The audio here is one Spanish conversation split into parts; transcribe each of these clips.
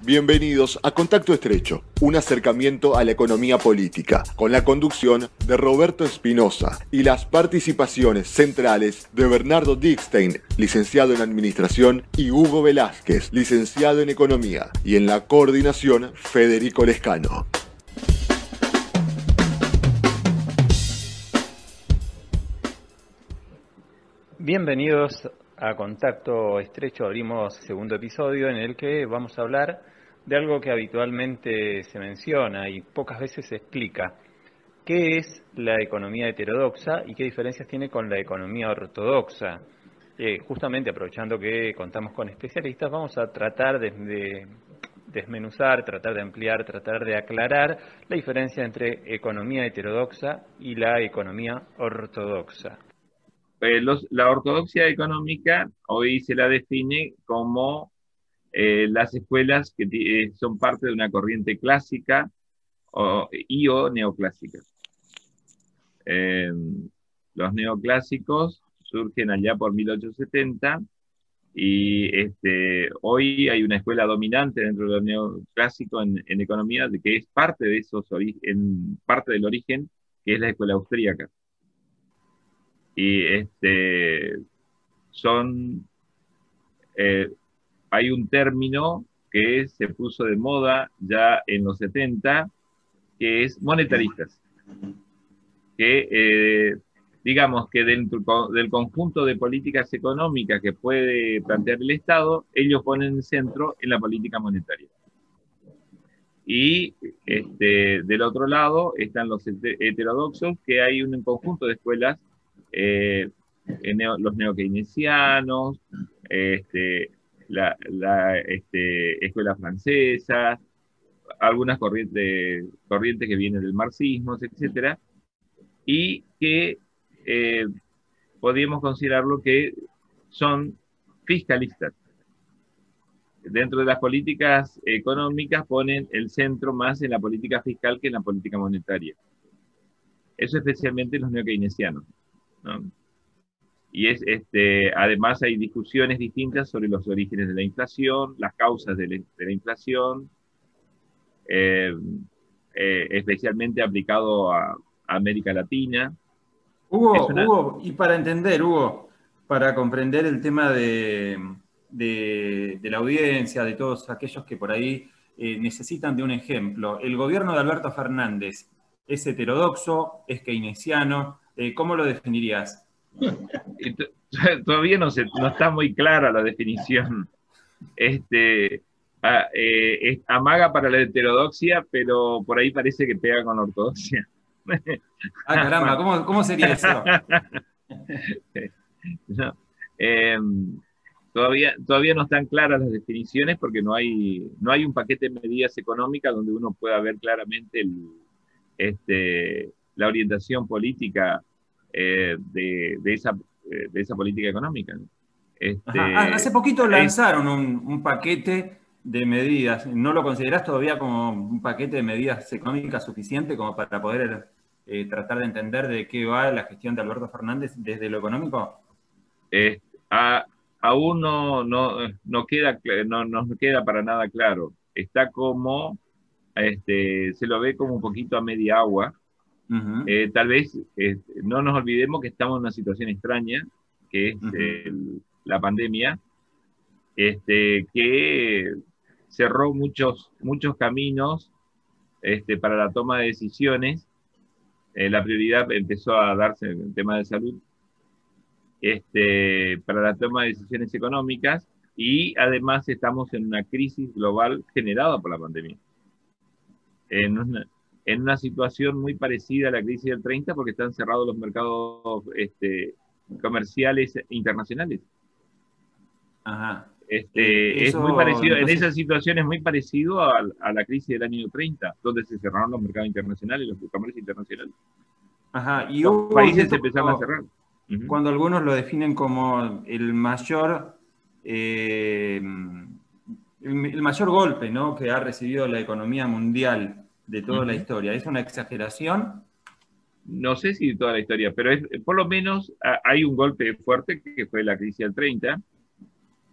Bienvenidos a Contacto Estrecho, un acercamiento a la economía política, con la conducción de Roberto Espinosa y las participaciones centrales de Bernardo Dickstein, licenciado en Administración, y Hugo Velázquez, licenciado en Economía, y en la coordinación Federico Lescano. Bienvenidos a Contacto Estrecho. Abrimos segundo episodio en el que vamos a hablar de algo que habitualmente se menciona y pocas veces se explica. ¿Qué es la economía heterodoxa y qué diferencias tiene con la economía ortodoxa? Justamente aprovechando que contamos con especialistas, vamos a tratar de desmenuzar, tratar de ampliar, tratar de aclarar la diferencia entre economía heterodoxa y la economía ortodoxa. La ortodoxia económica hoy se la define como las escuelas que son parte de una corriente clásica o neoclásica. Los neoclásicos surgen allá por 1870 y hoy hay una escuela dominante dentro de los neoclásicos en economía que es parte de parte del origen, que es la escuela austríaca. Y son hay un término que se puso de moda ya en los 70, que es monetaristas, que digamos que dentro del conjunto de políticas económicas que puede plantear el Estado, ellos ponen el centro en la política monetaria. Y del otro lado están los heterodoxos, que hay un conjunto de escuelas, los neokeynesianos, la escuela francesa, algunas corrientes que vienen del marxismo, etcétera, y que podríamos considerarlo que son fiscalistas. Dentro de las políticas económicas ponen el centro más en la política fiscal que en la política monetaria. Eso especialmente los neokeynesianos, ¿no? Y además hay discusiones distintas sobre los orígenes de la inflación, las causas de la inflación, especialmente aplicado a América Latina. Hugo, y para entender, Hugo, para comprender el tema de la audiencia, de todos aquellos que por ahí necesitan de un ejemplo, el gobierno de Alberto Fernández es heterodoxo, es keynesiano, ¿cómo lo definirías? Todavía no está muy clara la definición. Amaga para la heterodoxia, pero por ahí parece que pega con la ortodoxia. Ah, caramba, ¿cómo sería eso? No, todavía no están claras las definiciones porque no hay un paquete de medidas económicas donde uno pueda ver claramente la orientación política de esa política económica, ¿no? Hace poquito lanzaron un paquete de medidas. ¿No lo considerás todavía como un paquete de medidas económicas suficiente como para poder tratar de entender de qué va la gestión de Alberto Fernández desde lo económico? Aún no queda para nada claro. Está como, se lo ve como un poquito a media agua. Uh-huh. Tal vez no nos olvidemos que estamos en una situación extraña, que es la pandemia, que cerró muchos caminos para la toma de decisiones. La prioridad empezó a darse en el tema de salud, para la toma de decisiones económicas, y además estamos en una crisis global generada por la pandemia. En una situación muy parecida a la crisis del 30, porque están cerrados los mercados comerciales internacionales. Ajá. Es muy parecido, entonces, en esa situación es muy parecido a la crisis del año 30, donde se cerraron los mercados internacionales, los comercios internacionales. Ajá. Y los países se empezaron a cerrar. Cuando algunos lo definen como el mayor golpe, ¿no?, que ha recibido la economía mundial de toda la historia, ¿es una exageración? No sé si de toda la historia, pero por lo menos hay un golpe fuerte que fue la crisis del 30,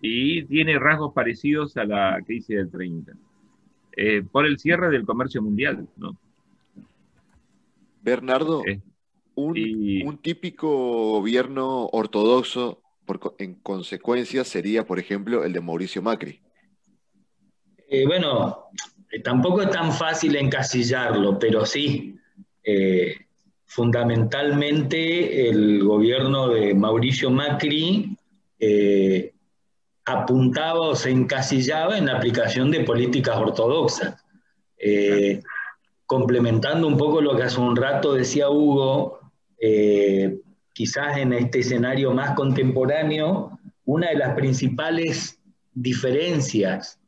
y tiene rasgos parecidos a la crisis del 30. por el cierre del comercio mundial, ¿no? Bernardo, Y un típico gobierno ortodoxo, en consecuencia, sería, por ejemplo, el de Mauricio Macri. Bueno, tampoco es tan fácil encasillarlo, pero sí, fundamentalmente el gobierno de Mauricio Macri apuntaba o se encasillaba en la aplicación de políticas ortodoxas. Complementando un poco lo que hace un rato decía Hugo, quizás en este escenario más contemporáneo, una de las principales diferencias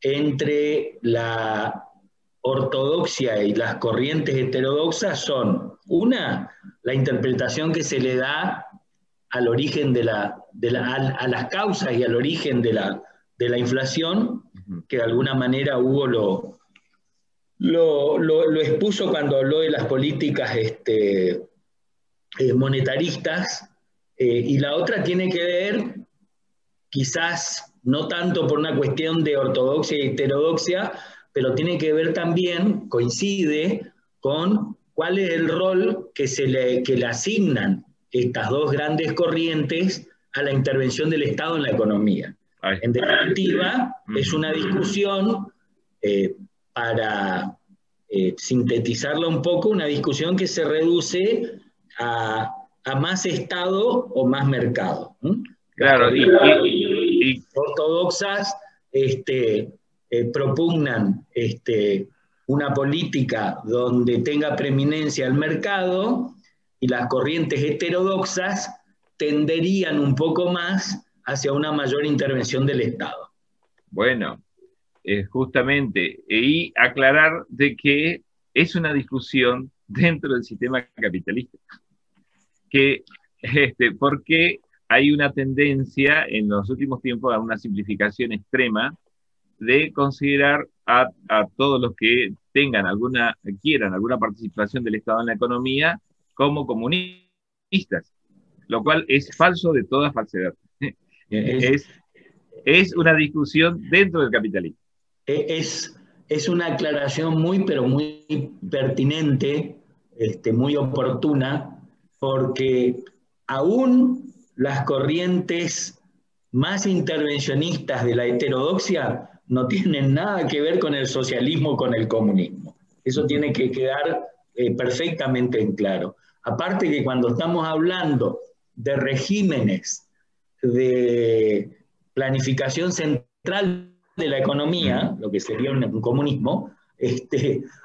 entre la ortodoxia y las corrientes heterodoxas son, una, la interpretación que se le da al origen a las causas y al origen de la inflación, que de alguna manera Hugo lo expuso cuando habló de las políticas monetaristas, y la otra tiene que ver, quizás no tanto por una cuestión de ortodoxia y heterodoxia, pero tiene que ver también, coincide con cuál es el rol que le asignan estas dos grandes corrientes a la intervención del Estado en la economía. En definitiva, es una discusión, para sintetizarla un poco, una discusión que se reduce a más Estado o más mercado. Claro, y ortodoxas propugnan una política donde tenga preeminencia el mercado, y las corrientes heterodoxas tenderían un poco más hacia una mayor intervención del Estado. Bueno, justamente, y aclarar de que es una discusión dentro del sistema capitalista, que porque hay una tendencia en los últimos tiempos a una simplificación extrema de considerar a todos los que quieran alguna participación del Estado en la economía como comunistas, lo cual es falso de toda falsedad. Es una discusión dentro del capitalismo. Es una aclaración pero muy pertinente, muy oportuna, porque aún las corrientes más intervencionistas de la heterodoxia no tienen nada que ver con el socialismo o con el comunismo. Eso tiene que quedar perfectamente en claro. Aparte que cuando estamos hablando de regímenes de planificación central de la economía, lo que sería un comunismo,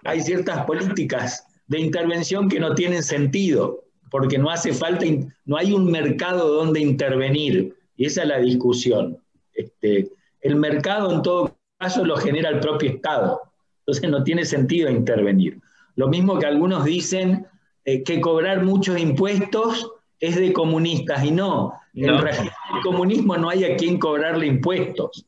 hay ciertas políticas de intervención que no tienen sentido, porque no hace falta, no hay un mercado donde intervenir, y esa es la discusión. El mercado en todo caso lo genera el propio Estado, entonces no tiene sentido intervenir. Lo mismo que algunos dicen que cobrar muchos impuestos es de comunistas, y no. En régimen del comunismo no hay a quien cobrarle impuestos.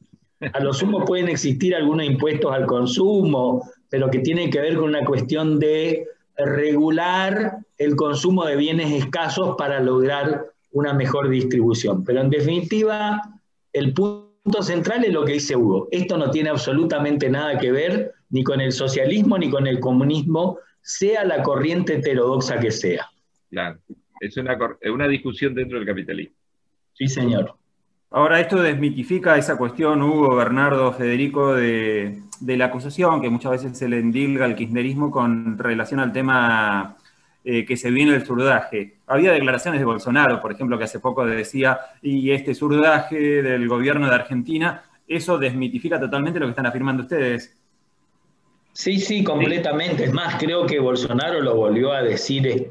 A lo sumo pueden existir algunos impuestos al consumo, pero que tienen que ver con una cuestión de regular el consumo de bienes escasos para lograr una mejor distribución. Pero en definitiva, el punto central es lo que dice Hugo. Esto no tiene absolutamente nada que ver ni con el socialismo ni con el comunismo, sea la corriente heterodoxa que sea. Claro, es una discusión dentro del capitalismo. Sí, señor. Ahora, esto desmitifica esa cuestión, Hugo, Bernardo, Federico, de la acusación que muchas veces se le endilga al kirchnerismo con relación al tema que se viene del surdaje. Había declaraciones de Bolsonaro, por ejemplo, que hace poco decía, y este surdaje del gobierno de Argentina, eso desmitifica totalmente lo que están afirmando ustedes. Sí, completamente. Es más, creo que Bolsonaro lo volvió a decir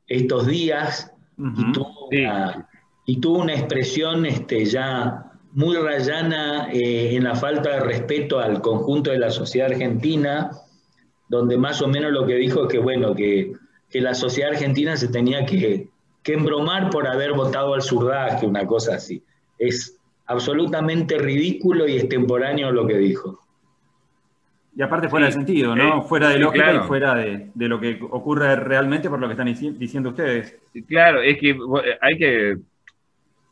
estos días, y tuvo una expresión ya muy rayana en la falta de respeto al conjunto de la sociedad argentina, donde más o menos lo que dijo es que, bueno, que la sociedad argentina se tenía que embromar por haber votado al surdaje, una cosa así. Es absolutamente ridículo y extemporáneo lo que dijo. Y aparte fuera de sentido, ¿no? Fuera de lógica, claro. Y fuera de lo que ocurre realmente por lo que están diciendo ustedes. Claro, es que hay que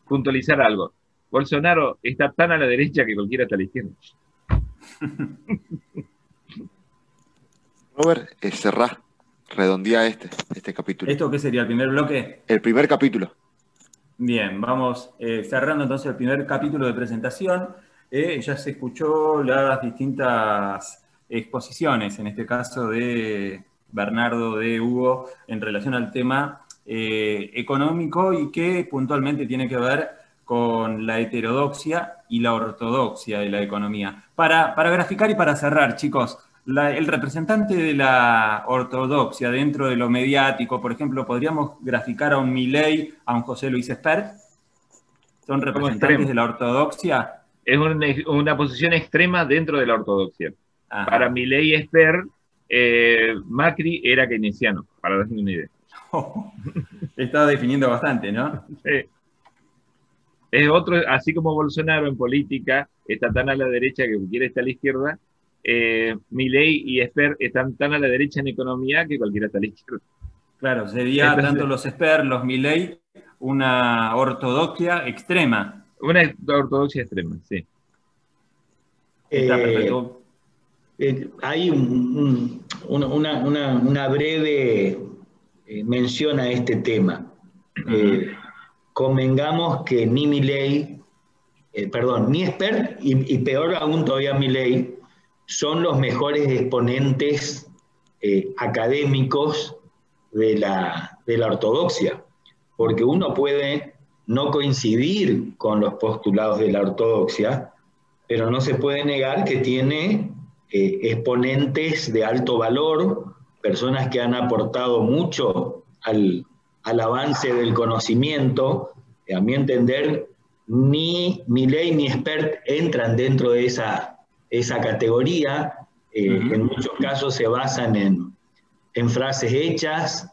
puntualizar algo. Bolsonaro está tan a la derecha que cualquiera está a la izquierda. Robert, cerrá, redondea este capítulo. ¿Esto qué sería, el primer bloque? El primer capítulo. Bien, vamos cerrando entonces el primer capítulo de presentación. Ya se escuchó las distintas exposiciones, en este caso de Bernardo, de Hugo, en relación al tema económico y que puntualmente tiene que ver con la heterodoxia y la ortodoxia de la economía. Para graficar y para cerrar, chicos, el representante de la ortodoxia dentro de lo mediático, por ejemplo, ¿podríamos graficar a un Milei, a un José Luis Espert? ¿Son representantes de la ortodoxia? Es una posición extrema dentro de la ortodoxia. Ajá. Para Milei y Espert, Macri era keynesiano, para darse una idea. Estaba definiendo bastante, ¿no? Sí. Es otro, así como Bolsonaro en política está tan a la derecha que cualquiera está a la izquierda, Milei y Espert están tan a la derecha en economía que cualquiera está a la izquierda. Claro, sería entonces, tanto los Espert, los Milei, una ortodoxia extrema. Una ortodoxia extrema, sí. Está perfecto. Hay una breve mención a este tema. Convengamos que ni Milei, ni Espert y peor aún todavía Milei son los mejores exponentes académicos de la ortodoxia, porque uno puede no coincidir con los postulados de la ortodoxia, pero no se puede negar que tiene exponentes de alto valor, personas que han aportado mucho al avance del conocimiento. A mi entender, ni Milei ni Espert entran dentro de esa categoría. En muchos casos se basan en frases hechas,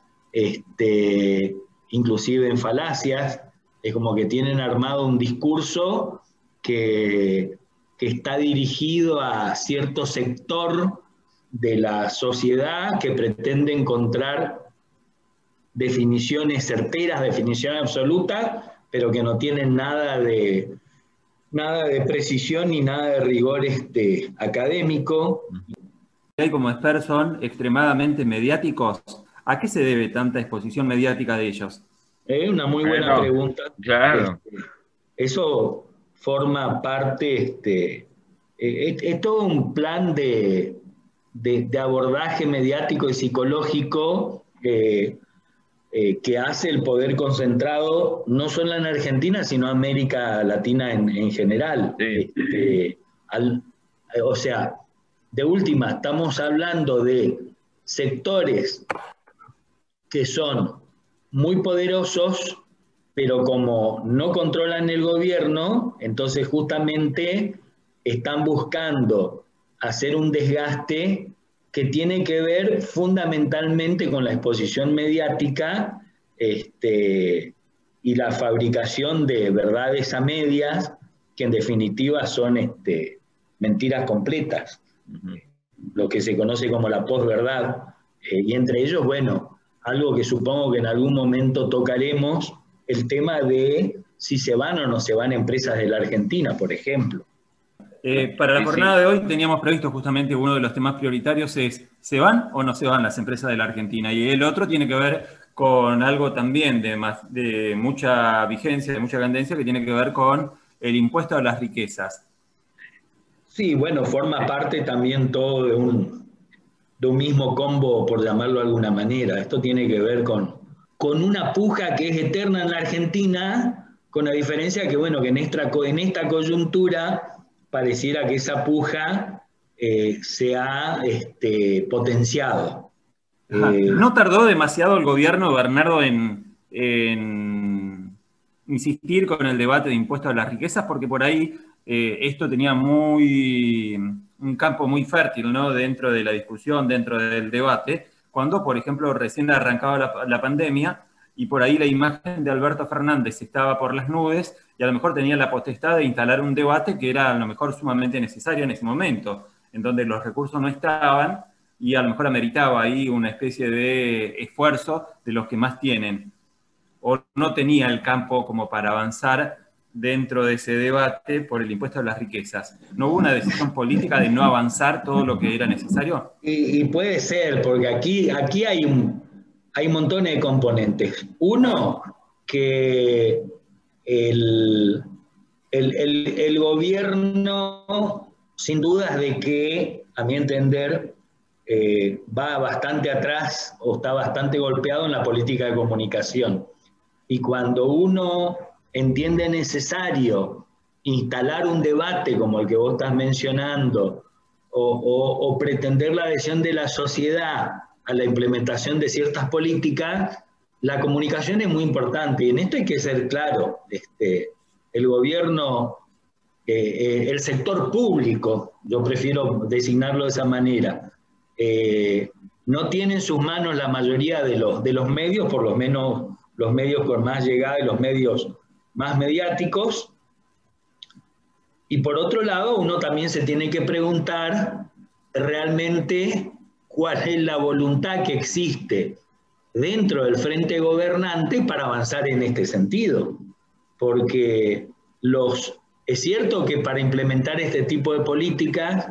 inclusive en falacias. Es como que tienen armado un discurso que está dirigido a cierto sector de la sociedad que pretende encontrar definiciones certeras, definiciones absolutas, pero que no tienen nada de precisión ni nada de rigor académico. Hay como Espert son extremadamente mediáticos. ¿A qué se debe tanta exposición mediática de ellos? Es una muy buena pregunta. Claro. Eso forma parte, es todo un plan de abordaje mediático y psicológico que hace el poder concentrado, no solo en Argentina, sino en América Latina en general. Sí. O sea, de última, estamos hablando de sectores que son muy poderosos, pero como no controlan el gobierno, entonces justamente están buscando hacer un desgaste que tiene que ver fundamentalmente con la exposición mediática y la fabricación de verdades a medias, que en definitiva son mentiras completas, lo que se conoce como la posverdad, y entre ellos, bueno, algo que supongo que en algún momento tocaremos, el tema de si se van o no se van empresas de la Argentina, por ejemplo. Para la jornada de hoy teníamos previsto justamente uno de los temas prioritarios es ¿se van o no se van las empresas de la Argentina? Y el otro tiene que ver con algo también de mucha vigencia, de mucha tendencia, que tiene que ver con el impuesto a las riquezas. Sí, bueno, forma parte también todo de un mismo combo, por llamarlo de alguna manera. Esto tiene que ver con una puja que es eterna en la Argentina, con la diferencia que, bueno, que en esta coyuntura pareciera que esa puja se ha potenciado. ¿No tardó demasiado el gobierno, Bernardo, en insistir con el debate de impuestos a las riquezas? Porque por ahí esto tenía un campo muy fértil, ¿no?, dentro de la discusión, dentro del debate, cuando, por ejemplo, recién arrancaba la pandemia y por ahí la imagen de Alberto Fernández estaba por las nubes y a lo mejor tenía la potestad de instalar un debate que era a lo mejor sumamente necesario en ese momento, en donde los recursos no estaban y a lo mejor ameritaba ahí una especie de esfuerzo de los que más tienen, o no tenía el campo como para avanzar dentro de ese debate por el impuesto a las riquezas. ¿No hubo una decisión política de no avanzar todo lo que era necesario? Y puede ser, porque aquí hay un montón de componentes. Uno, que el gobierno, sin dudas de que, a mi entender, va bastante atrás o está bastante golpeado en la política de comunicación. Y cuando uno entiende necesario instalar un debate como el que vos estás mencionando, o pretender la adhesión de la sociedad a la implementación de ciertas políticas, la comunicación es muy importante. Y en esto hay que ser claro. El gobierno, el sector público, yo prefiero designarlo de esa manera, no tiene en sus manos la mayoría de los medios, por lo menos los medios con más llegada y los medios más mediáticos. Y por otro lado, uno también se tiene que preguntar realmente cuál es la voluntad que existe dentro del frente gobernante para avanzar en este sentido. Porque es cierto que para implementar este tipo de políticas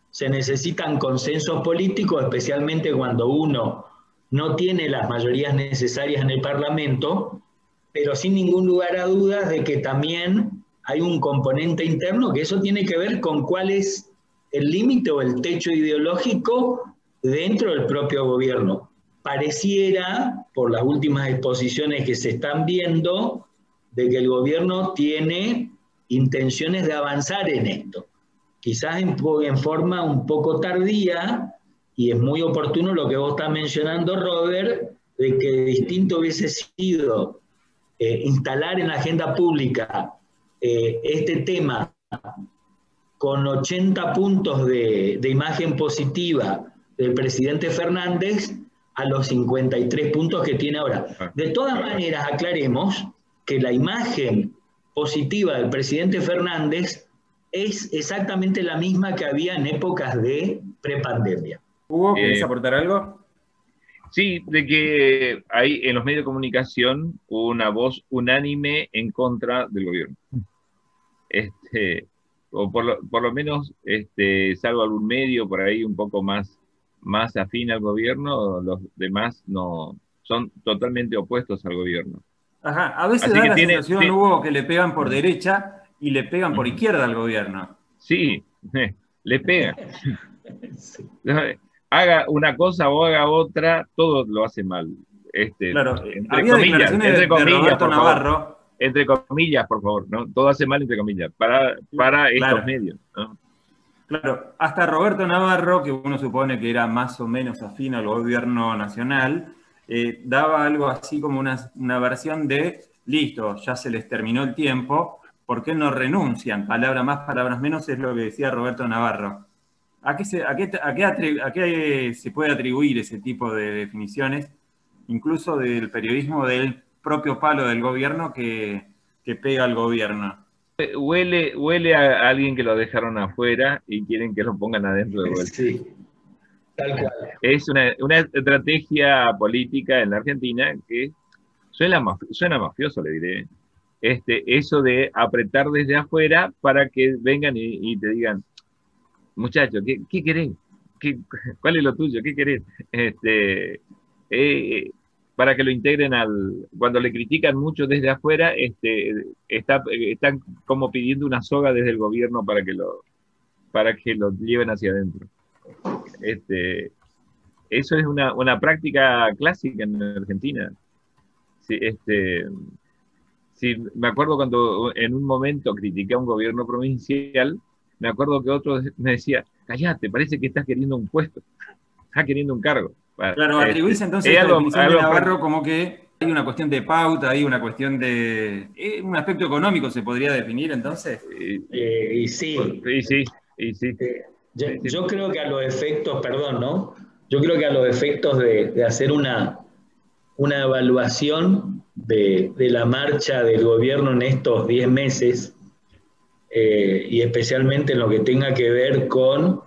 se necesitan consensos políticos, especialmente cuando uno no tiene las mayorías necesarias en el Parlamento, pero sin ningún lugar a dudas de que también hay un componente interno que eso tiene que ver con cuál es el límite o el techo ideológico dentro del propio gobierno. Pareciera, por las últimas exposiciones que se están viendo, de que el gobierno tiene intenciones de avanzar en esto. Quizás en forma un poco tardía, y es muy oportuno lo que vos estás mencionando, Robert, de que distinto hubiese sido instalar en la agenda pública este tema con 80 puntos de imagen positiva del presidente Fernández a los 53 puntos que tiene ahora. De todas maneras, aclaremos que la imagen positiva del presidente Fernández es exactamente la misma que había en épocas de prepandemia. Hugo, ¿querés aportar algo? Sí, de que hay en los medios de comunicación una voz unánime en contra del gobierno. O por lo menos, salvo algún medio por ahí un poco más afín al gobierno, los demás no son totalmente opuestos al gobierno. Ajá, a veces da la sensación, Hugo, que le pegan por derecha y le pegan por izquierda al gobierno. Sí, le pegan. Haga una cosa o haga otra, todo lo hace mal. Claro, había declaraciones de Roberto Navarro. Entre comillas, por favor, ¿no? Todo hace mal entre comillas, para estos medios, ¿no? Claro, hasta Roberto Navarro, que uno supone que era más o menos afín al gobierno nacional, daba algo así como una versión de, listo, ya se les terminó el tiempo, ¿por qué no renuncian? Palabras más, palabras menos, es lo que decía Roberto Navarro. ¿A qué se puede atribuir ese tipo de definiciones, incluso del periodismo del propio palo del gobierno que pega al gobierno? Huele a alguien que lo dejaron afuera y quieren que lo pongan adentro de vuelta. Sí, tal cual. Es una estrategia política en la Argentina que suena mafioso, le diré. Eso de apretar desde afuera para que vengan y te digan, muchacho, ¿qué querés? ¿Cuál es lo tuyo? ¿Qué querés? Para que lo integren cuando le critican mucho desde afuera, están como pidiendo una soga desde el gobierno para que lo lleven hacia adentro. Eso es una práctica clásica en Argentina. Sí, sí, me acuerdo cuando en un momento critiqué a un gobierno provincial, me acuerdo que otro me decía, callate, parece que estás queriendo un puesto, estás queriendo un cargo. Claro, atribuís entonces la definición de Navarro como que hay una cuestión de pauta, hay una cuestión de... un aspecto económico se podría definir entonces. Y sí. Yo creo que a los efectos, perdón, ¿no? Yo creo que a los efectos de hacer una evaluación de la marcha del gobierno en estos 10 meses, y especialmente en lo que tenga que ver con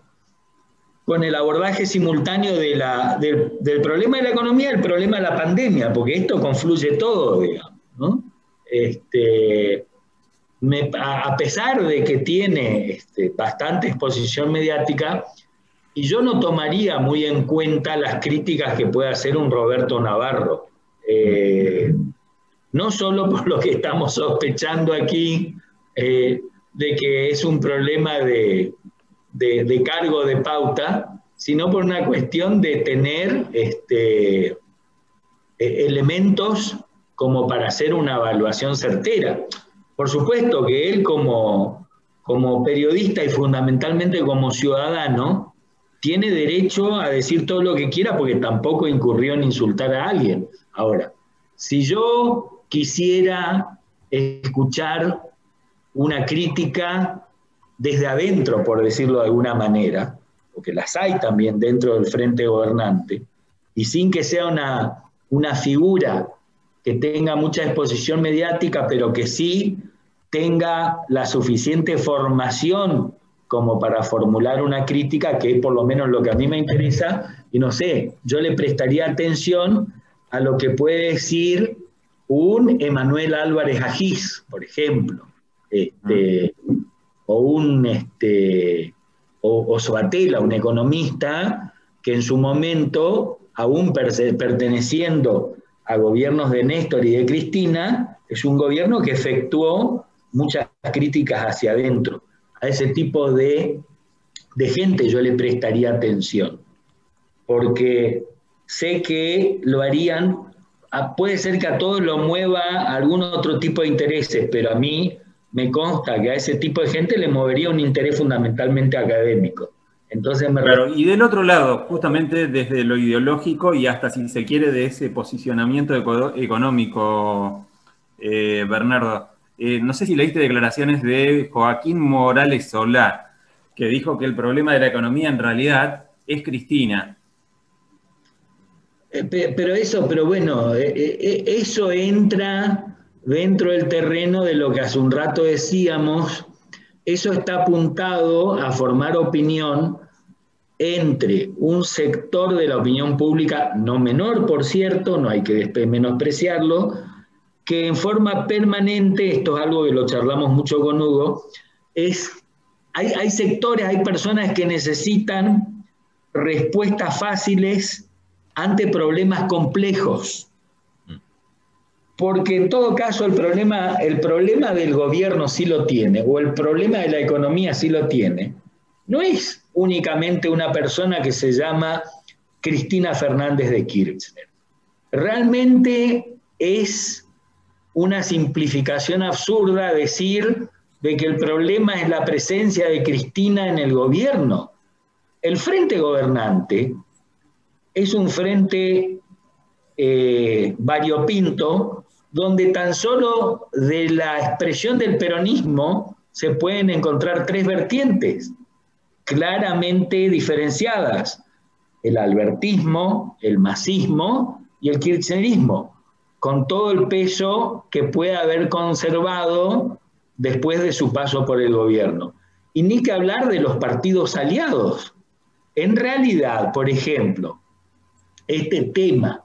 el abordaje simultáneo del problema de la economía y el problema de la pandemia, porque esto confluye todo, digamos, ¿no? a pesar de que tiene bastante exposición mediática, y yo no tomaría muy en cuenta las críticas que puede hacer un Roberto Navarro. No solo por lo que estamos sospechando aquí, de que es un problema de cargo de pauta, sino por una cuestión de tener elementos como para hacer una evaluación certera. Por supuesto que él como periodista y fundamentalmente como ciudadano, tiene derecho a decir todo lo que quiera porque tampoco incurrió en insultar a alguien. Ahora, si yo quisiera escuchar una crítica desde adentro, por decirlo de alguna manera, porque las hay también dentro del frente gobernante, y sin que sea una figura que tenga mucha exposición mediática, pero que sí tenga la suficiente formación como para formular una crítica, que es por lo menos lo que a mí me interesa, y no sé, yo le prestaría atención a lo que puede decir un Emanuel Álvarez Agis, por ejemplo, o Soatella, un economista que en su momento, aún perteneciendo a gobiernos de Néstor y de Cristina, es un gobierno que efectuó muchas críticas hacia adentro. A ese tipo de gente yo le prestaría atención, porque sé que lo harían, puede ser que a todos lo mueva algún otro tipo de intereses, pero a mí me consta que a ese tipo de gente le movería un interés fundamentalmente académico. Entonces claro, y del otro lado, justamente desde lo ideológico y hasta si se quiere de ese posicionamiento económico, Bernardo, no sé si leíste declaraciones de Joaquín Morales Solá, que dijo que el problema de la economía en realidad es Cristina. Pero bueno, eso entra dentro del terreno de lo que hace un rato decíamos. Eso está apuntado a formar opinión entre un sector de la opinión pública, no menor, por cierto, no hay que menospreciarlo, que en forma permanente, esto es algo que lo charlamos mucho con Hugo, hay sectores, hay personas que necesitan respuestas fáciles ante problemas complejos. Porque en todo caso el problema del gobierno sí lo tiene, o el problema de la economía sí lo tiene. No es únicamente una persona que se llama Cristina Fernández de Kirchner. Realmente es una simplificación absurda decir de que el problema es la presencia de Cristina en el gobierno. El frente gobernante es un frente variopinto, donde tan solo de la expresión del peronismo se pueden encontrar tres vertientes claramente diferenciadas: el albertismo, el masismo y el kirchnerismo, con todo el peso que puede haber conservado después de su paso por el gobierno. Y ni que hablar de los partidos aliados. En realidad, por ejemplo, este tema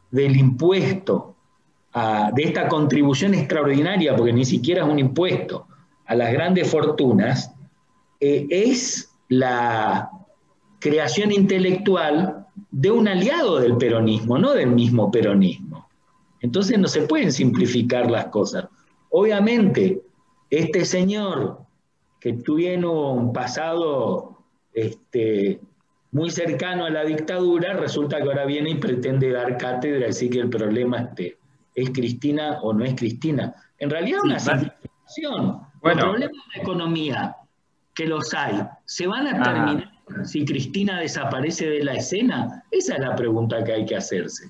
del impuesto, de esta contribución extraordinaria, porque ni siquiera es un impuesto, a las grandes fortunas, es la creación intelectual de un aliado del peronismo, no del mismo peronismo. Entonces no se pueden simplificar las cosas. Obviamente, este señor que tiene un pasado muy cercano a la dictadura, resulta que ahora viene y pretende dar cátedra y decir que el problema es Cristina o no es Cristina. En realidad una simplificación. Bueno. Los problemas de la economía, que los hay, ¿se van a terminar si Cristina desaparece de la escena? Esa es la pregunta que hay que hacerse.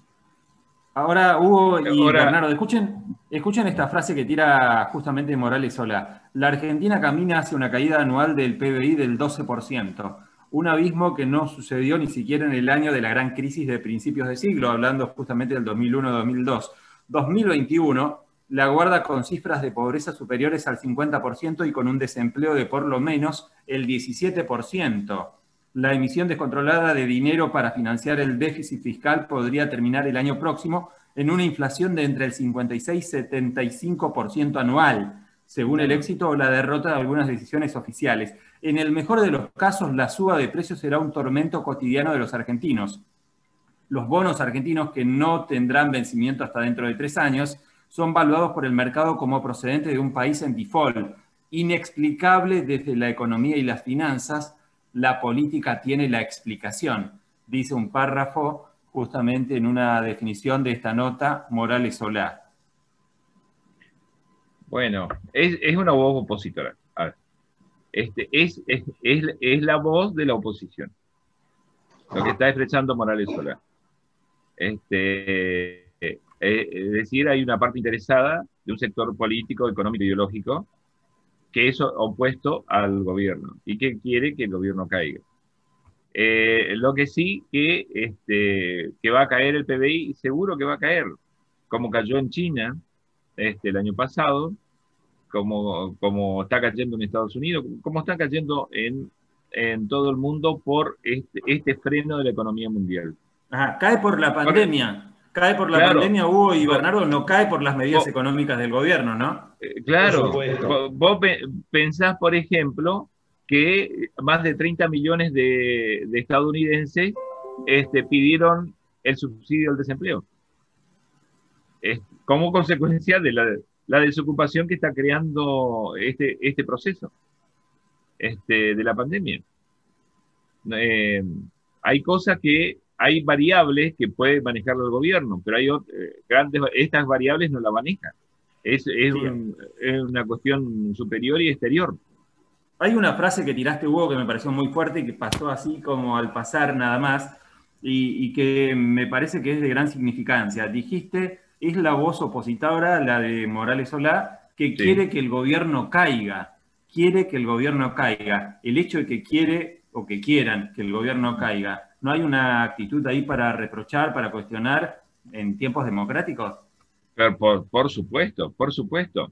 Ahora, Hugo y Bernardo, escuchen esta frase que tira justamente Morales Solá. La Argentina camina hacia una caída anual del PBI del 12%. Un abismo que no sucedió ni siquiera en el año de la gran crisis de principios de siglo, hablando justamente del 2001-2002. 2021 la guarda con cifras de pobreza superiores al 50% y con un desempleo de por lo menos el 17%. La emisión descontrolada de dinero para financiar el déficit fiscal podría terminar el año próximo en una inflación de entre el 56 y 75% anual. según el éxito o la derrota de algunas decisiones oficiales. En el mejor de los casos, la suba de precios será un tormento cotidiano de los argentinos. Los bonos argentinos, que no tendrán vencimiento hasta dentro de 3 años, son valuados por el mercado como procedentes de un país en default. Inexplicable desde la economía y las finanzas, la política tiene la explicación, dice un párrafo justamente en una definición de esta nota, Morales Solá. Bueno, es una voz opositora. A ver, es la voz de la oposición, lo que está expresando Morales Solá. Es decir, hay una parte interesada de un sector político, económico, ideológico, que es opuesto al gobierno y que quiere que el gobierno caiga. Lo que sí que va a caer el PBI, seguro que va a caer, como cayó en China el año pasado, como está cayendo en Estados Unidos, como está cayendo en todo el mundo por este freno de la economía mundial. Ajá, cae por la pandemia. Cae por la pandemia, Hugo y Bernardo, no cae por las medidas económicas del gobierno, ¿no? Claro, vos pensás, por ejemplo, que más de 30 millones de estadounidenses pidieron el subsidio al desempleo. Como consecuencia de la desocupación que está creando este proceso de la pandemia. Hay cosas hay variables que puede manejar el gobierno, pero hay estas variables no la manejan. Es una cuestión superior y exterior. Hay una frase que tiraste, Hugo, que me pareció muy fuerte y que pasó así como al pasar nada más, y que me parece que es de gran significancia. Dijiste, es la voz opositora, la de Morales Solá, que quiere que el gobierno caiga. Quiere que el gobierno caiga. El hecho de que quiere o que quieran que el gobierno caiga, ¿no hay una actitud ahí para reprochar, para cuestionar en tiempos democráticos? Por supuesto, por supuesto.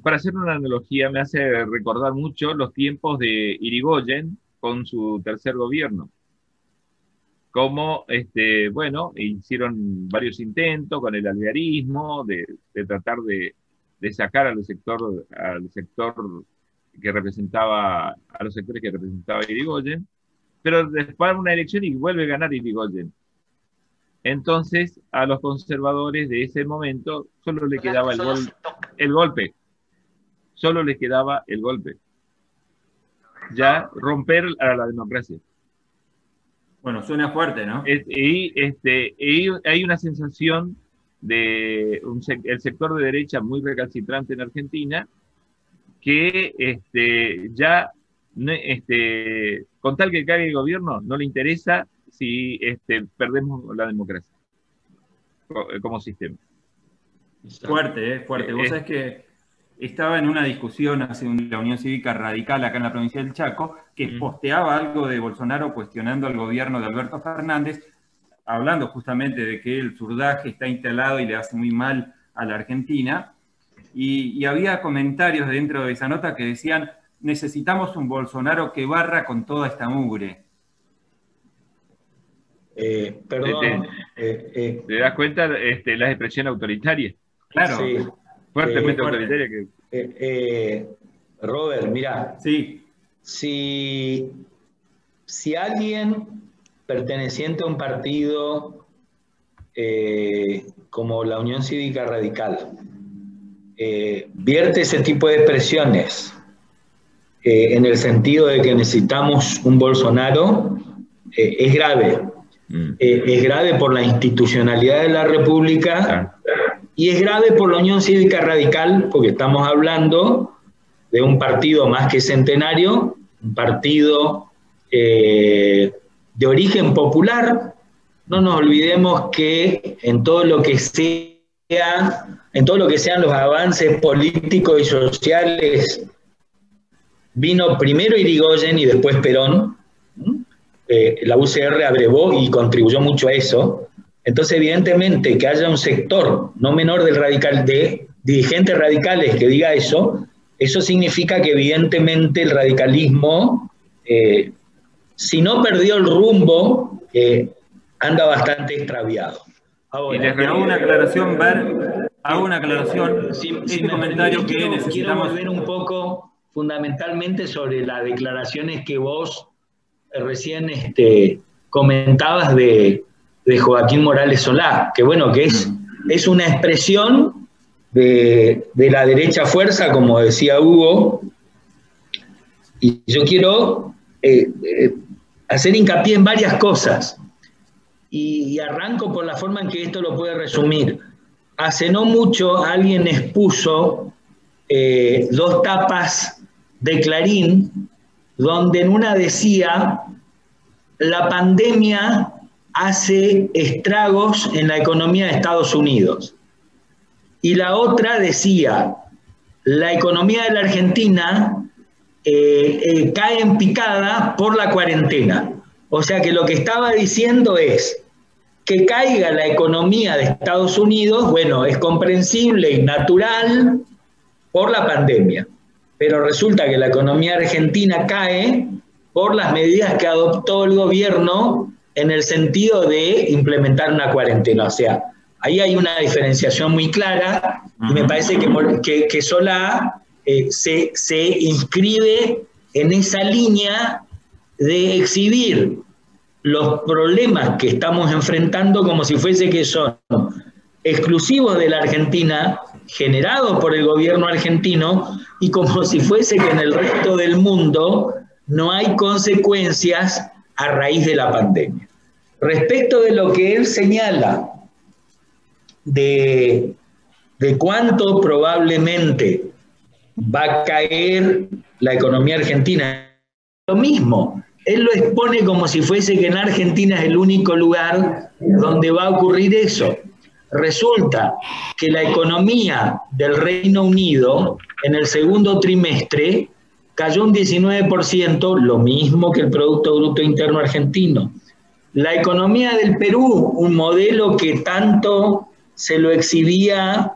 Para hacer una analogía, me hace recordar mucho los tiempos de Irigoyen con su tercer gobierno. Como, hicieron varios intentos con el alvearismo de tratar de sacar al sector que representaba, a los sectores que representaba Irigoyen, pero después de una elección y vuelve a ganar Irigoyen. Entonces, a los conservadores de ese momento solo le quedaba el golpe. Solo les quedaba el golpe. Ya romper a la democracia. Bueno, suena fuerte, ¿no? Y hay una sensación de el sector de derecha muy recalcitrante en Argentina que con tal que caiga el gobierno no le interesa si perdemos la democracia como sistema. Fuerte, fuerte. Vos sabés que estaba en una discusión hace la Unión Cívica Radical acá en la provincia del Chaco, que posteaba algo de Bolsonaro cuestionando al gobierno de Alberto Fernández, hablando justamente de que el zurdaje está instalado y le hace muy mal a la Argentina, y había comentarios dentro de esa nota que decían, necesitamos un Bolsonaro que barra con toda esta mugre. Perdón. ¿Te das cuenta la expresión autoritaria? Claro. Sí. Fuertemente autoritaria. Robert, mira. Sí. Si alguien perteneciente a un partido como la Unión Cívica Radical vierte ese tipo de expresiones en el sentido de que necesitamos un Bolsonaro, es grave. Es grave por la institucionalidad de la República y es grave por la Unión Cívica Radical, porque estamos hablando de un partido más que centenario, un partido de origen popular. No nos olvidemos que en todo lo que sean los avances políticos y sociales, vino primero Irigoyen y después Perón. La UCR abrevó y contribuyó mucho a eso. Entonces, evidentemente, que haya un sector no menor de dirigentes radicales que diga eso significa que evidentemente el radicalismo, si no perdió el rumbo, anda bastante extraviado. Ahora, te hago una aclaración, Hago una aclaración. Si Comentario que quiero necesitamos... volver un poco fundamentalmente sobre las declaraciones que vos recién comentabas de Joaquín Morales Solá, que bueno, que es una expresión de la derecha fuerza, como decía Hugo, y yo quiero hacer hincapié en varias cosas, y arranco por la forma en que esto lo puede resumir. Hace no mucho alguien expuso 2 tapas de Clarín, donde en una decía: la pandemia hace estragos en la economía de Estados Unidos. Y la otra decía: la economía de la Argentina cae en picada por la cuarentena. O sea que lo que estaba diciendo es que caiga la economía de Estados Unidos, bueno, es comprensible y natural por la pandemia. Pero resulta que la economía argentina cae por las medidas que adoptó el gobierno en el sentido de implementar una cuarentena. O sea, ahí hay una diferenciación muy clara, y me parece que Solá se inscribe en esa línea de exhibir los problemas que estamos enfrentando como si fuese que son exclusivos de la Argentina, generados por el gobierno argentino, y como si fuese que en el resto del mundo no hay consecuencias a raíz de la pandemia. Respecto de lo que él señala de cuánto probablemente va a caer la economía argentina, lo mismo. Él lo expone como si fuese que en Argentina es el único lugar donde va a ocurrir eso. Resulta que la economía del Reino Unido en el segundo trimestre cayó un 19%, lo mismo que el Producto Bruto Interno Argentino. La economía del Perú, un modelo que tanto se lo exhibía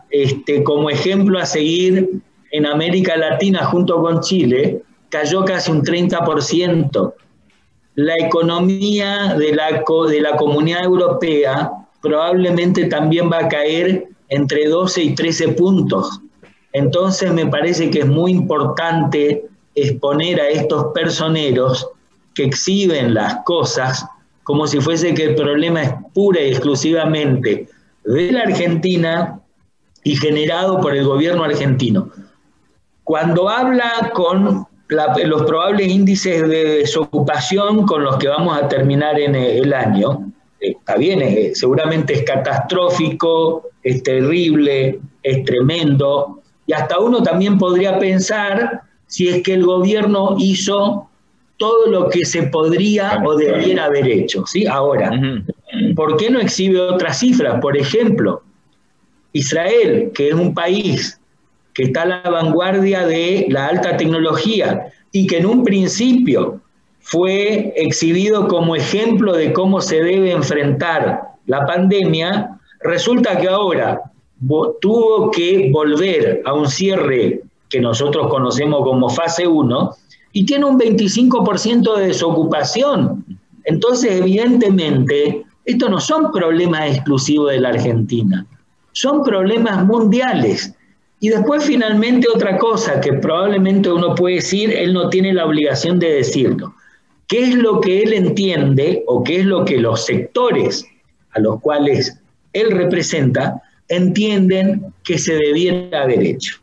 como ejemplo a seguir en América Latina junto con Chile, cayó casi un 30%. La economía de la Comunidad Europea probablemente también va a caer entre 12 y 13 puntos. Entonces me parece que es muy importante exponer a estos personeros que exhiben las cosas como si fuese que el problema es pura y exclusivamente de la Argentina y generado por el gobierno argentino. Cuando habla con los probables índices de desocupación con los que vamos a terminar en el año, está bien, seguramente es catastrófico, es terrible, es tremendo, y hasta uno también podría pensar si es que el gobierno hizo todo lo que se podría o debiera haber hecho, ¿sí? Ahora, ¿por qué no exhibe otras cifras? Por ejemplo, Israel, que es un país que está a la vanguardia de la alta tecnología y que en un principio fue exhibido como ejemplo de cómo se debe enfrentar la pandemia, resulta que ahora tuvo que volver a un cierre que nosotros conocemos como fase 1 y tiene un 25% de desocupación. Entonces, evidentemente, estos no son problemas exclusivos de la Argentina, son problemas mundiales. Y después, finalmente, otra cosa que probablemente uno puede decir, él no tiene la obligación de decirlo. ¿Qué es lo que él entiende o qué es lo que los sectores a los cuales él representa entienden que se debiera haber hecho?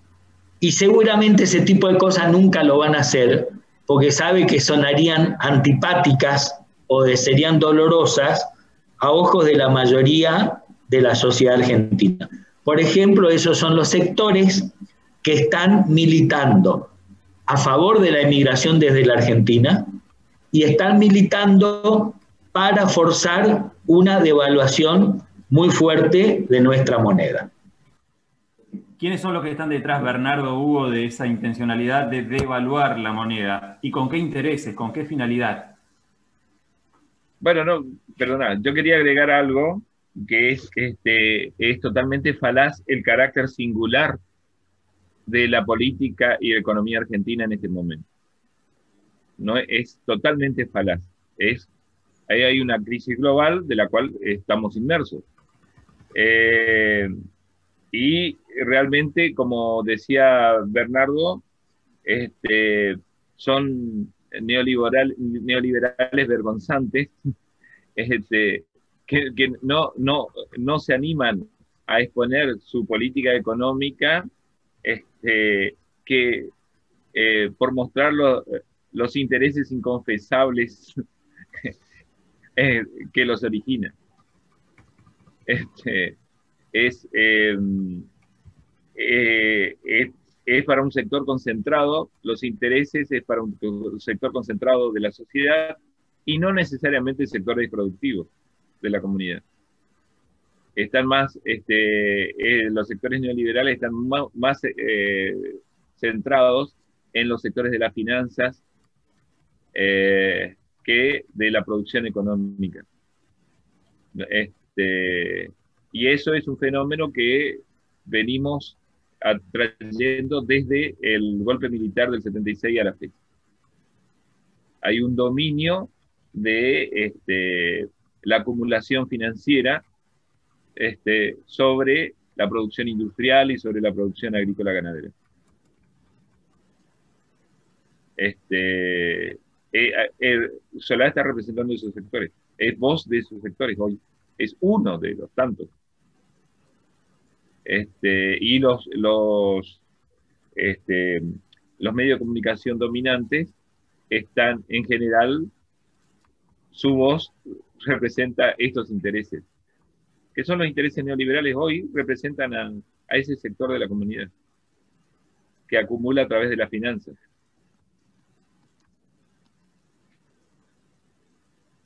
Y seguramente ese tipo de cosas nunca lo van a hacer porque sabe que sonarían antipáticas o serían dolorosas a ojos de la mayoría de la sociedad argentina. Por ejemplo, esos son los sectores que están militando a favor de la emigración desde la Argentina y están militando para forzar una devaluación muy fuerte de nuestra moneda. ¿Quiénes son los que están detrás, Bernardo, Hugo, de esa intencionalidad de devaluar la moneda? ¿Y con qué intereses, con qué finalidad? Bueno, no, perdona, yo quería agregar algo que es totalmente falaz el carácter singular de la política y la economía argentina en este momento. No es totalmente falaz. Ahí hay una crisis global de la cual estamos inmersos. Y realmente, como decía Bernardo, son neoliberales vergonzantes, que no se animan a exponer su política económica, que por mostrar los intereses inconfesables que los originan. Es para un sector concentrado, los intereses es para un sector concentrado de la sociedad y no necesariamente sectores productivos de la comunidad. Están más, los sectores neoliberales están más centrados en los sectores de las finanzas que de la producción económica. Y eso es un fenómeno que venimos trayendo desde el golpe militar del 76 a la fecha. Hay un dominio de la acumulación financiera sobre la producción industrial y sobre la producción agrícola ganadera. Solá está representando esos sectores, es voz de esos sectores hoy, es uno de los tantos. Y los medios de comunicación dominantes están, en general, su voz representa estos intereses, que son los intereses neoliberales hoy, representan a ese sector de la comunidad, que acumula a través de las finanzas.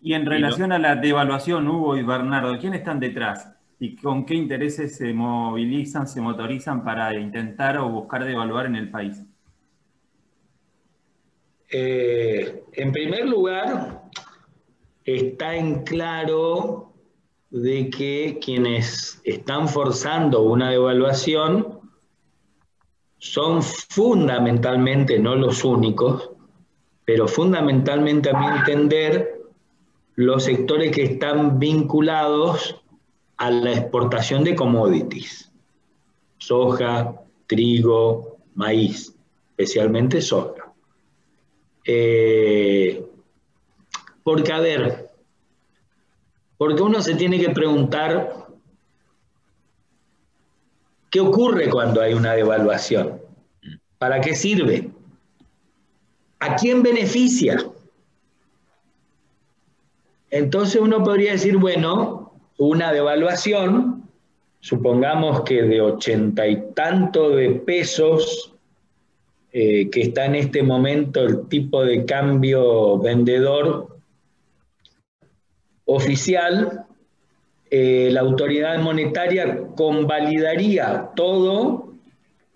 Y en relación a la devaluación, Hugo y Bernardo, ¿quiénes están detrás? ¿Y con qué intereses se movilizan, se motorizan para intentar o buscar devaluar en el país? En primer lugar, está en claro de que quienes están forzando una devaluación son fundamentalmente, no los únicos, pero fundamentalmente a mi entender, los sectores que están vinculados a la exportación de commodities, soja, trigo, maíz, especialmente soja. Porque, a ver, porque uno se tiene que preguntar ¿qué ocurre cuando hay una devaluación? ¿Para qué sirve? ¿A quién beneficia? Entonces uno podría decir, bueno, una devaluación, supongamos que de 80 y tanto de pesos, que está en este momento el tipo de cambio vendedor oficial, la autoridad monetaria convalidaría todo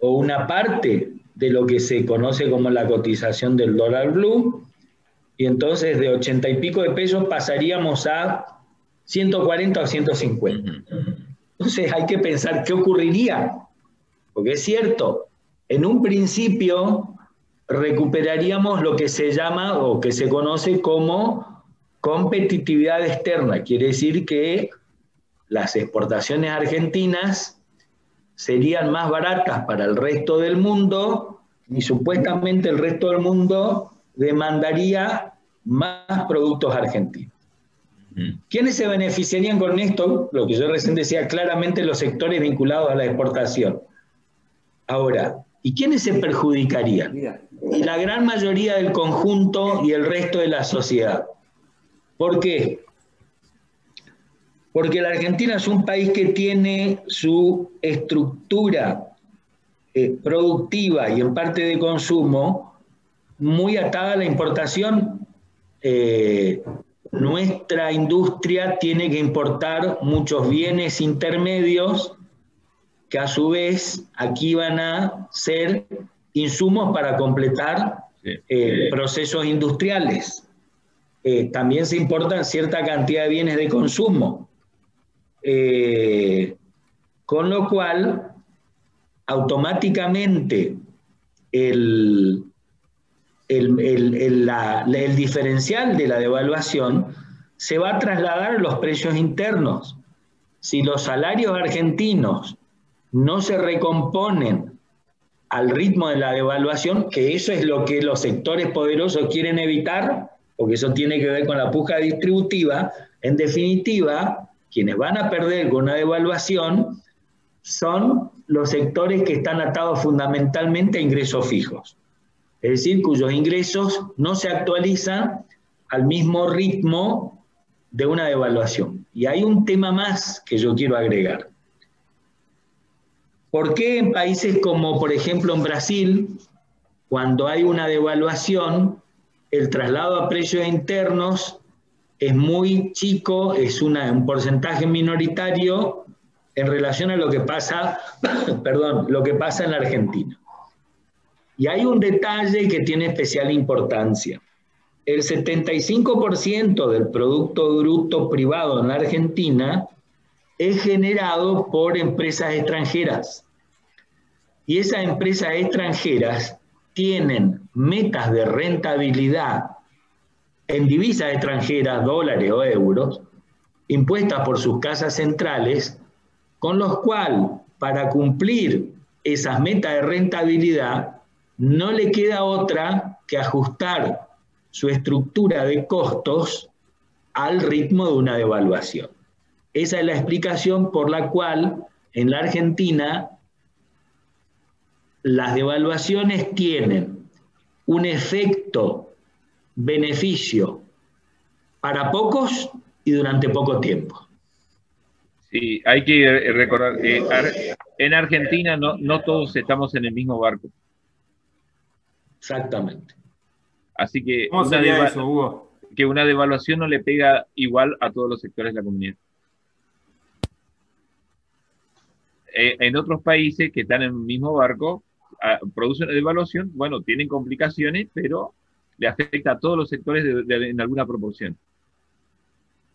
o una parte de lo que se conoce como la cotización del dólar blue, y entonces de 80 y pico de pesos pasaríamos a 140 o 150. Entonces hay que pensar qué ocurriría, porque es cierto, en un principio recuperaríamos lo que se llama o que se conoce como competitividad externa, quiere decir que las exportaciones argentinas serían más baratas para el resto del mundo y supuestamente el resto del mundo demandaría más productos argentinos. ¿Quiénes se beneficiarían con esto? Lo que yo recién decía, claramente los sectores vinculados a la exportación. Ahora, ¿y quiénes se perjudicarían? Y la gran mayoría del conjunto y el resto de la sociedad. ¿Por qué? Porque la Argentina es un país que tiene su estructura productiva y en parte de consumo muy atada a la importación. Nuestra industria tiene que importar muchos bienes intermedios que a su vez aquí van a ser insumos para completar procesos industriales. También se importan cierta cantidad de bienes de consumo. Con lo cual, automáticamente el diferencial de la devaluación se va a trasladar a los precios internos. Si los salarios argentinos no se recomponen al ritmo de la devaluación, que eso es lo que los sectores poderosos quieren evitar, porque eso tiene que ver con la puja distributiva. En definitiva, quienes van a perder con una devaluación son los sectores que están atados fundamentalmente a ingresos fijos, es decir, cuyos ingresos no se actualizan al mismo ritmo de una devaluación. Y hay un tema más que yo quiero agregar. ¿Por qué en países como, por ejemplo, en Brasil, cuando hay una devaluación, el traslado a precios internos es muy chico, es un porcentaje minoritario en relación a lo que pasa, lo que pasa en la Argentina? Y hay un detalle que tiene especial importancia. El 75% del Producto Bruto Privado en la Argentina es generado por empresas extranjeras. Y esas empresas extranjeras tienen metas de rentabilidad en divisas extranjeras, dólares o euros, impuestas por sus casas centrales, con los cuales, para cumplir esas metas de rentabilidad, no le queda otra que ajustar su estructura de costos al ritmo de una devaluación. Esa es la explicación por la cual en la Argentina las devaluaciones tienen un efecto beneficio para pocos y durante poco tiempo. Sí, hay que recordar, en Argentina no todos estamos en el mismo barco. Exactamente. Así que ¿Cómo sería eso, Hugo? Que una devaluación no le pega igual a todos los sectores de la comunidad. En otros países que están en el mismo barco, producen una devaluación, bueno, tienen complicaciones, pero le afecta a todos los sectores en alguna proporción.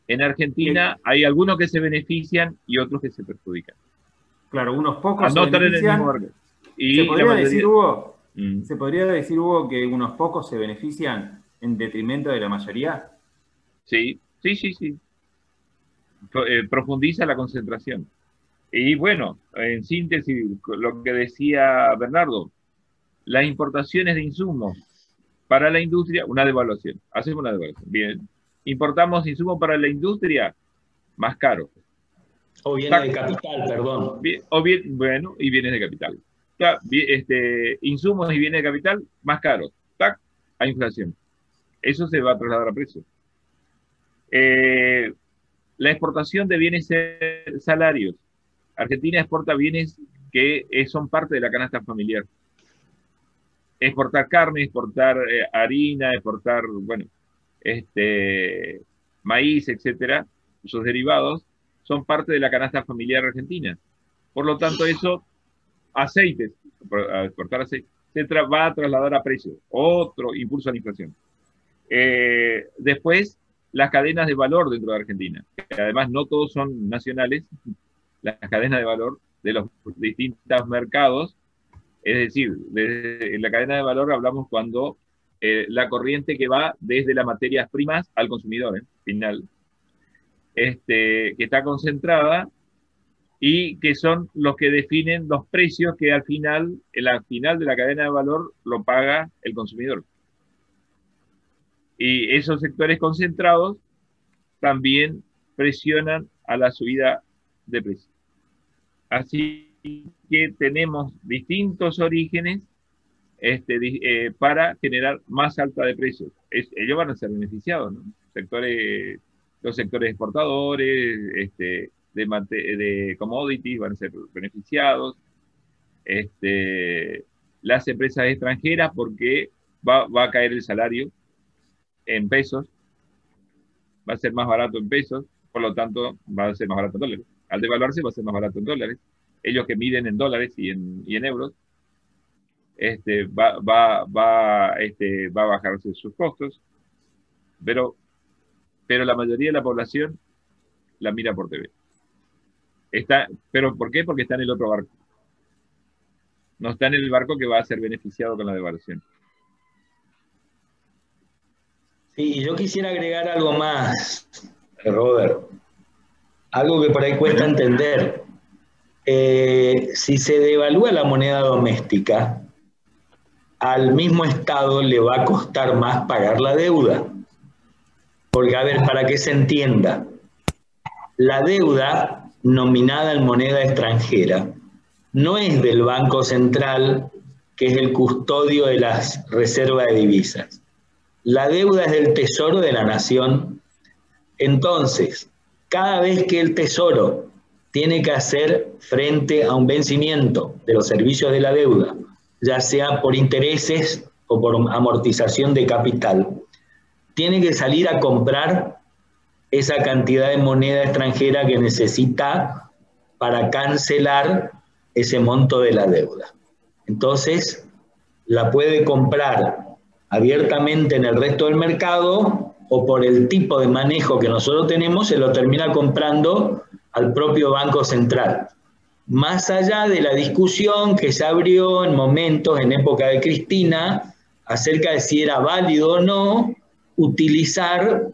En Argentina hay algunos que se benefician y otros que se perjudican. Claro, unos pocos se benefician. Y ¿Se podría decir, Hugo? ¿Se podría decir, Hugo, que unos pocos se benefician en detrimento de la mayoría? Sí. Profundiza la concentración. Y bueno, en síntesis, lo que decía Bernardo, las importaciones de insumos para la industria, una devaluación. Hacemos una devaluación. Bien. Importamos insumos para la industria, más caro. O bienes de capital, perdón. Bueno, y bienes de capital. Insumos y bienes de capital, más caros. A inflación. Eso se va a trasladar a precios. La exportación de bienes salarios. Argentina exporta bienes que son parte de la canasta familiar. Exportar carne, exportar harina, exportar, bueno, maíz, etcétera, sus derivados, son parte de la canasta familiar argentina. Por lo tanto, aceites, exportar aceite, va a trasladar a precios, otro impulso a la inflación. Después, las cadenas de valor dentro de Argentina, que además no todos son nacionales, las cadenas de valor de los distintos mercados, es decir, en la cadena de valor hablamos cuando la corriente que va desde las materias primas al consumidor final, que está concentrada y que son los que definen los precios que al final, en la final de la cadena de valor, lo paga el consumidor. Y esos sectores concentrados también presionan a la subida de precios. Así que tenemos distintos orígenes para generar más alta de precios. Ellos van a ser beneficiados, ¿no? Los sectores exportadores, de commodities van a ser beneficiados, las empresas extranjeras porque va a caer el salario en pesos, va a ser más barato en pesos, por lo tanto va a ser más barato en dólares. Al devaluarse va a ser más barato en dólares. Ellos que miden en dólares y en euros, va a bajarse sus costos, pero la mayoría de la población la mira por TV. ¿Pero por qué? Porque está en el otro barco. No está en el barco que va a ser beneficiado con la devaluación. Sí, yo quisiera agregar algo más, Robert. Algo que por ahí cuesta entender. si se devalúa la moneda doméstica, al mismo Estado le va a costar más pagar la deuda. Porque, a ver, para que se entienda, la deuda nominada en moneda extranjera no es del Banco Central, que es el custodio de las reservas de divisas. La deuda es del Tesoro de la Nación. Entonces, cada vez que el Tesoro tiene que hacer frente a un vencimiento de los servicios de la deuda, ya sea por intereses o por amortización de capital, tiene que salir a comprar esa cantidad de moneda extranjera que necesita para cancelar ese monto de la deuda. Entonces, la puede comprar abiertamente en el resto del mercado, o por el tipo de manejo que nosotros tenemos, se lo termina comprando al propio Banco Central. Más allá de la discusión que se abrió en momentos, en época de Cristina, acerca de si era válido o no utilizar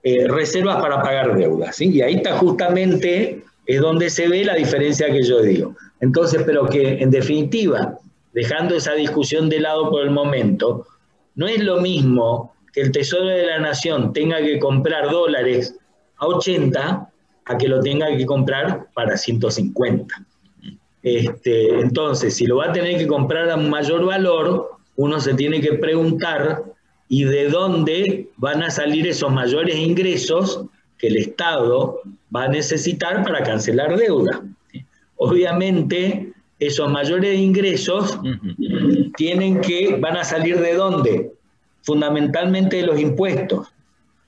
reservas para pagar deudas, ¿sí? Y ahí está justamente, es donde se ve la diferencia que yo digo. Entonces, pero que en definitiva, dejando esa discusión de lado por el momento, no es lo mismo que el Tesoro de la Nación tenga que comprar dólares a 80 a que lo tenga que comprar para 150. Entonces, si lo va a tener que comprar a un mayor valor, uno se tiene que preguntar y de dónde van a salir esos mayores ingresos que el Estado va a necesitar para cancelar deuda. Obviamente, esos mayores ingresos van a salir ¿de dónde? Fundamentalmente de los impuestos.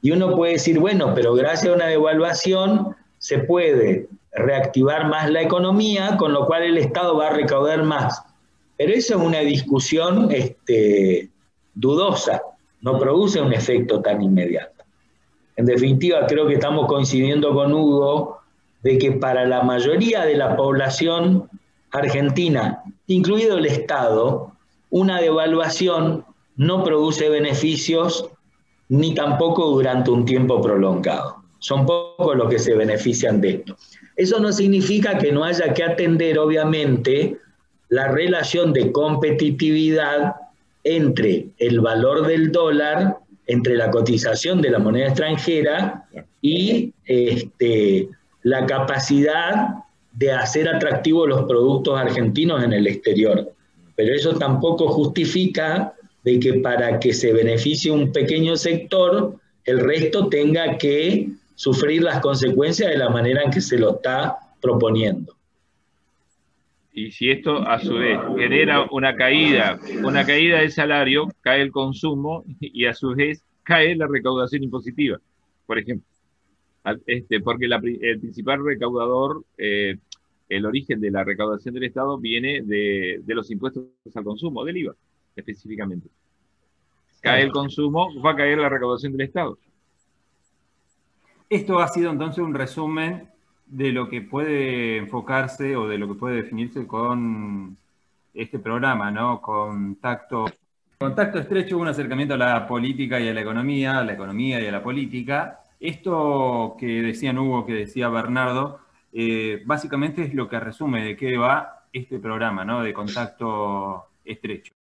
Y uno puede decir, bueno, pero gracias a una devaluación se puede reactivar más la economía, con lo cual el Estado va a recaudar más. Pero eso es una discusión dudosa, no produce un efecto tan inmediato. En definitiva, creo que estamos coincidiendo con Hugo de que para la mayoría de la población argentina, incluido el Estado, una devaluación no produce beneficios ni tampoco durante un tiempo prolongado. Son pocos los que se benefician de esto. Eso no significa que no haya que atender, obviamente, la relación de competitividad entre el valor del dólar, entre la cotización de la moneda extranjera y la capacidad de hacer atractivos los productos argentinos en el exterior. Pero eso tampoco justifica de que para que se beneficie un pequeño sector, el resto tenga que sufrir las consecuencias de la manera en que se lo está proponiendo. Y si esto a su vez genera una caída del salario, cae el consumo y a su vez cae la recaudación impositiva, por ejemplo. Porque el principal recaudador, el origen de la recaudación del Estado viene de los impuestos al consumo, del IVA específicamente. Cae el consumo, va a caer la recaudación del Estado. Esto ha sido entonces un resumen de lo que puede enfocarse o de lo que puede definirse con este programa, ¿no? Contacto estrecho, un acercamiento a la política y a la economía y a la política. Esto que decían Hugo, que decía Bernardo, básicamente es lo que resume de qué va este programa, ¿no? De Contacto Estrecho.